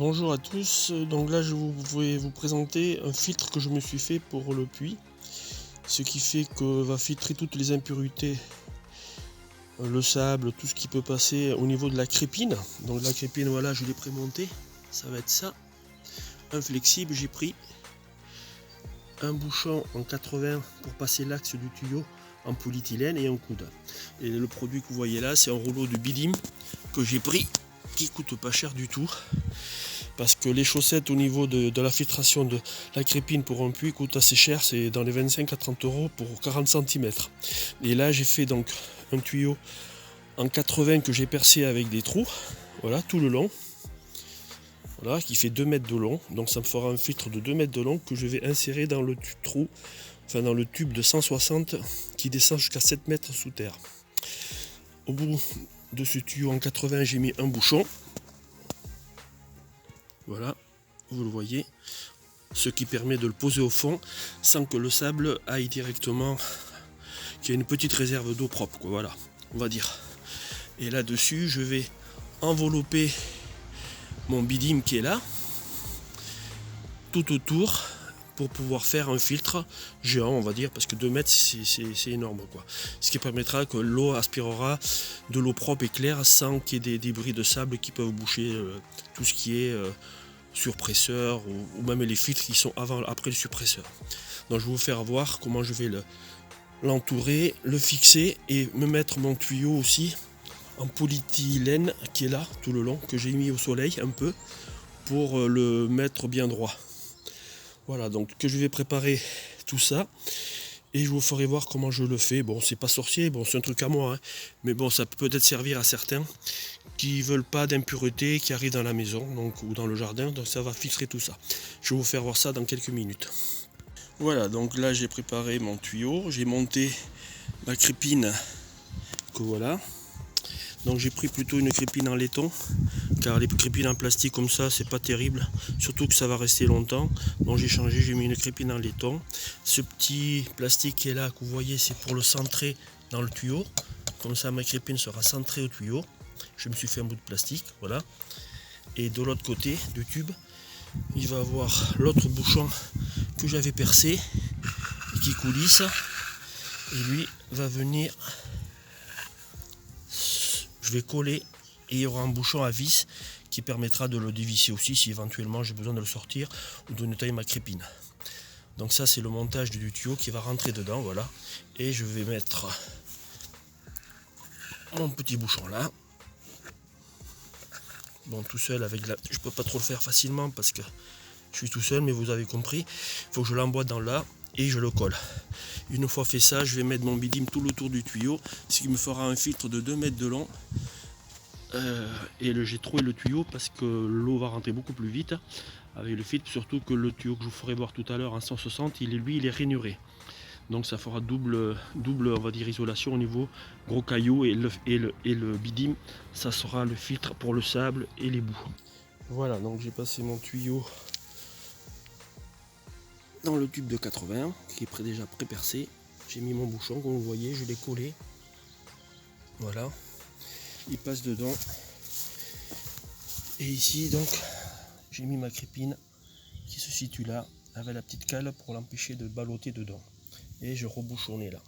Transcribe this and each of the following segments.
Bonjour à tous, donc là je vais vous présenter un filtre que je me suis fait pour le puits, ce qui fait que va filtrer toutes les impuretés, le sable, tout ce qui peut passer au niveau de la crépine. Donc la crépine, voilà, je l'ai prémonté, ça va être ça, un flexible. J'ai pris un bouchon en 80 pour passer l'axe du tuyau en polyéthylène et un coude. Et le produit que vous voyez là, c'est un rouleau de bidim que j'ai pris, qui coûte pas cher du tout. Parce que les chaussettes au niveau de la filtration de la crépine pour un puits coûtent assez cher, c'est dans les 25 à 30 euros pour 40 cm. Et là j'ai fait donc un tuyau en 80 que j'ai percé avec des trous, voilà, tout le long, voilà, qui fait 2 mètres de long, donc ça me fera un filtre de 2 mètres de long que je vais insérer dans le trou, enfin dans le tube de 160 qui descend jusqu'à 7 mètres sous terre. Au bout de ce tuyau en 80, j'ai mis un bouchon. Voilà, vous le voyez, ce qui permet de le poser au fond sans que le sable aille directement, qu'il y ait une petite réserve d'eau propre, quoi, voilà, on va dire. Et là-dessus, je vais envelopper mon bidim qui est là, tout autour, pour pouvoir faire un filtre géant, on va dire, parce que 2 mètres, c'est énorme, quoi. Ce qui permettra que l'eau aspirera de l'eau propre et claire sans qu'il y ait des débris de sable qui peuvent boucher tout ce qui est surpresseur ou même les filtres qui sont après le suppresseur. Donc je vais vous faire voir comment je vais l'entourer, le fixer et me mettre mon tuyau aussi en polyéthylène qui est là tout le long, que j'ai mis au soleil un peu pour le mettre bien droit. Voilà, donc que je vais préparer tout ça et je vous ferai voir comment je le fais. Bon, c'est pas sorcier, bon, c'est un truc à moi, hein, mais bon, ça peut peut-être servir à certains qui veulent pas d'impuretés qui arrivent dans la maison, donc, ou dans le jardin, donc ça va filtrer tout ça. Je vais vous faire voir ça dans quelques minutes. Voilà, donc là j'ai préparé mon tuyau, j'ai monté ma crépine, que voilà. Donc j'ai pris plutôt une crépine en laiton, car les crépines en plastique comme ça c'est pas terrible, surtout que ça va rester longtemps. Donc j'ai changé, j'ai mis une crépine en laiton. Ce petit plastique qui est là, que vous voyez, c'est pour le centrer dans le tuyau. Comme ça ma crépine sera centrée au tuyau. Je me suis fait un bout de plastique, voilà. Et de l'autre côté du tube, il va avoir l'autre bouchon que j'avais percé et qui coulisse. Et lui va venir, je vais coller et il y aura un bouchon à vis qui permettra de le dévisser aussi si éventuellement j'ai besoin de le sortir ou de nettoyer ma crépine. Donc ça c'est le montage du tuyau qui va rentrer dedans, voilà. Et je vais mettre mon petit bouchon là. Bon, tout seul avec la... Je peux pas trop le faire facilement parce que je suis tout seul, mais vous avez compris. Il faut que je l'emboîte dans là et je le colle. Une fois fait ça, je vais mettre mon bidim tout le tour du tuyau, ce qui me fera un filtre de 2 mètres de long. Et j'ai trouvé le tuyau parce que l'eau va rentrer beaucoup plus vite avec le filtre, surtout que le tuyau que je vous ferai voir tout à l'heure en 160, il est rainuré. Donc ça fera double on va dire isolation au niveau gros cailloux et le bidim, ça sera le filtre pour le sable et les boues. Voilà, donc j'ai passé mon tuyau dans le tube de 80 qui est déjà pré-percé. J'ai mis mon bouchon, comme vous voyez, je l'ai collé. Voilà, il passe dedans. Et ici donc j'ai mis ma crépine qui se situe là avec la petite cale pour l'empêcher de balloter dedans. Et je rebouchonnais là.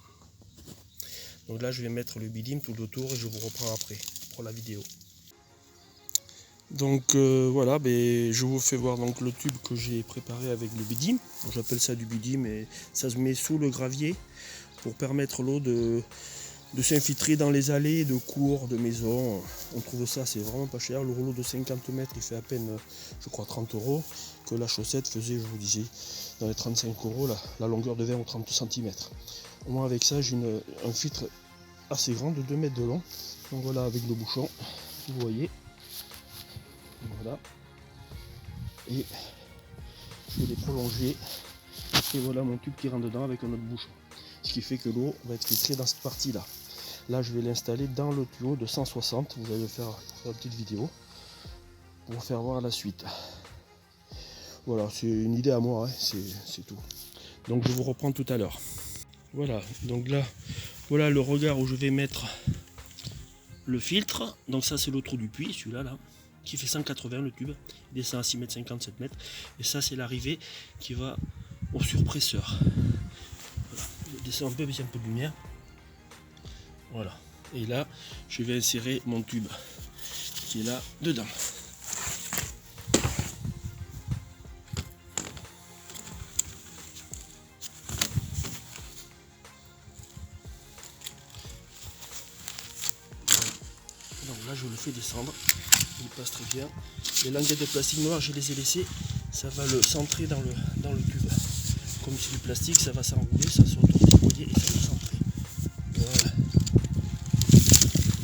Donc là je vais mettre le bidim tout autour et je vous reprends après pour la vidéo. Donc voilà, je vous fais voir donc le tube que j'ai préparé avec le bidim. J'appelle ça du bidim et ça se met sous le gravier pour permettre l'eau de s'infiltrer dans les allées de cours, de maisons. On trouve ça, c'est vraiment pas cher. Le rouleau de 50 mètres il fait à peine, je crois, 30 euros. Que la chaussette faisait, je vous disais, dans les 35 euros, la longueur de 20 ou 30 cm. Au moins avec ça, j'ai un filtre assez grand de 2 mètres de long. Donc voilà, avec le bouchon, vous voyez. Voilà. Et je vais les prolonger. Et voilà mon tube qui rentre dedans avec un autre bouchon. Ce qui fait que l'eau va être filtrée dans cette partie-là. Là, je vais l'installer dans le tuyau de 160. Vous allez faire une petite vidéo pour vous faire voir la suite. Voilà, c'est une idée à moi, hein, c'est tout. Donc je vous reprends tout à l'heure. Voilà, donc là, voilà le regard où je vais mettre le filtre. Donc ça c'est le trou du puits, celui-là là. qui fait 180 le tube, il descend à 6 mètres 50, 7 mètres, et ça c'est l'arrivée qui va au surpresseur. Voilà. Je descends un peu avec un peu de lumière. Voilà. Et là, je vais insérer mon tube qui est là dedans. Donc là, je le fais descendre. Il passe très bien. Les languettes de plastique noir, je les ai laissées. Ça va le centrer dans le tube. Comme c'est du plastique, ça va s'enrouler, ça se retourner et ça va centrer. Voilà.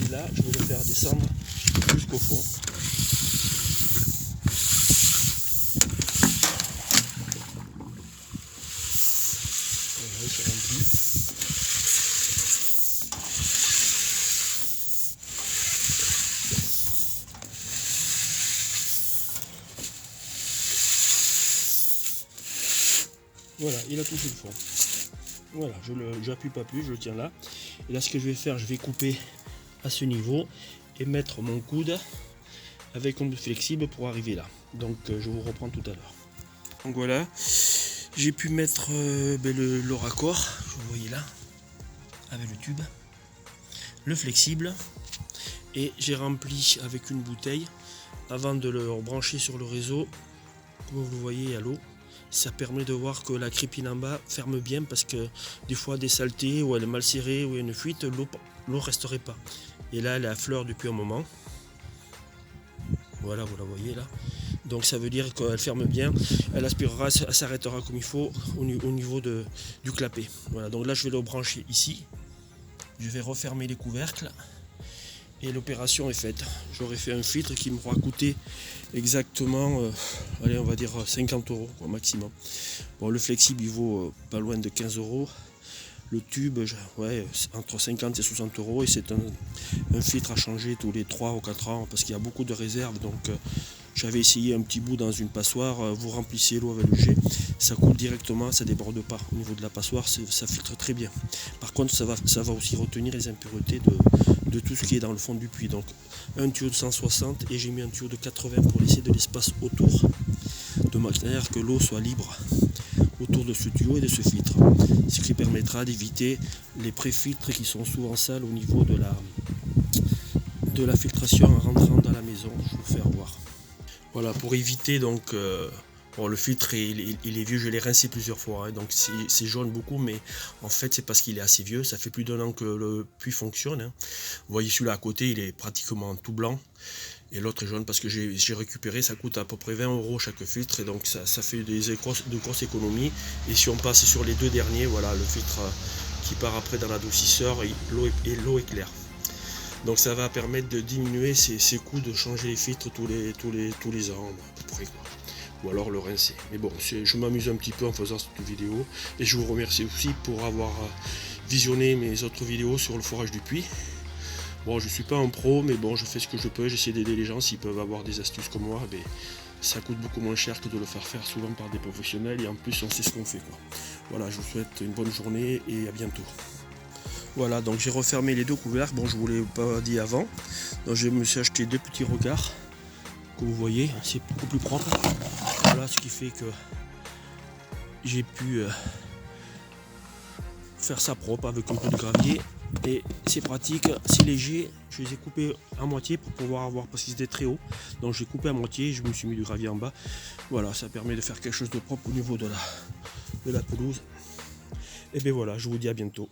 Et là, je vais le faire descendre jusqu'au fond. Voilà, il se remplit. Voilà, il a touché le fond. Voilà, je n'appuie pas plus, je le tiens là. Et là, ce que je vais faire, je vais couper à ce niveau et mettre mon coude avec un bout flexible pour arriver là. Donc, je vous reprends tout à l'heure. Donc voilà, j'ai pu mettre le raccord, vous voyez là, avec le tube, le flexible, et j'ai rempli avec une bouteille avant de le rebrancher sur le réseau. Comme vous voyez à l'eau, ça permet de voir que la crépine en bas ferme bien, parce que des fois des saletés ou elle est mal serrée ou il y a une fuite, l'eau resterait pas. Et là elle est à fleur depuis un moment. Voilà, vous la voyez là. Donc ça veut dire qu'elle ferme bien, elle aspirera, elle s'arrêtera comme il faut au niveau du clapet. Voilà, donc là je vais le brancher ici. Je vais refermer les couvercles. Et l'opération est faite. J'aurais fait un filtre qui m'aura coûté exactement, allez, on va dire 50 € au maximum. Bon, le flexible il vaut pas loin de 15 €. Le tube, ouais, entre 50 et 60 €. Et c'est un filtre à changer tous les 3 ou 4 ans parce qu'il y a beaucoup de réserves. Donc j'avais essayé un petit bout dans une passoire. Vous remplissez l'eau avec le jet, ça coule directement, ça déborde pas au niveau de la passoire, ça filtre très bien. Par contre, ça va aussi retenir les impuretés de tout ce qui est dans le fond du puits. Donc un tuyau de 160 et j'ai mis un tuyau de 80 pour laisser de l'espace autour, de manière que l'eau soit libre autour de ce tuyau et de ce filtre, ce qui permettra d'éviter les pré-filtres qui sont souvent sales au niveau de la filtration en rentrant dans la maison. Je vais vous faire voir. Voilà, pour éviter donc bon, le filtre il est vieux, je l'ai rincé plusieurs fois, hein, donc c'est jaune beaucoup, mais en fait c'est parce qu'il est assez vieux. Ça fait plus d'1 an que le puits fonctionne, hein. Vous voyez celui-là à côté, il est pratiquement tout blanc, et l'autre est jaune parce que j'ai récupéré. Ça coûte à peu près 20 € chaque filtre, et donc ça fait de grosses économies. Et si on passe sur les deux derniers, voilà, le filtre qui part après dans l'adoucisseur, et l'eau est claire. Donc ça va permettre de diminuer ces coûts de changer les filtres tous les ans à peu près, quoi. Ou alors le rincer. Mais bon, je m'amuse un petit peu en faisant cette vidéo, et je vous remercie aussi pour avoir visionné mes autres vidéos sur le forage du puits. Bon, je suis pas un pro, mais bon, je fais ce que je peux, j'essaie d'aider les gens s'ils peuvent avoir des astuces comme moi. Mais ça coûte beaucoup moins cher que de le faire souvent par des professionnels, et en plus on sait ce qu'on fait, quoi. Voilà, je vous souhaite une bonne journée et à bientôt. Voilà, donc j'ai refermé les deux couvercles. Bon, je vous l'ai pas dit avant, donc je me suis acheté 2 petits regards. Que vous voyez, c'est beaucoup plus propre. Voilà, ce qui fait que j'ai pu faire ça propre avec un peu de gravier, et c'est pratique, c'est léger. Je les ai coupés à moitié pour pouvoir avoir, parce qu'ils étaient très hauts, donc j'ai coupé à moitié et je me suis mis du gravier en bas. Voilà, ça permet de faire quelque chose de propre au niveau de la pelouse. Et bien voilà, je vous dis à bientôt.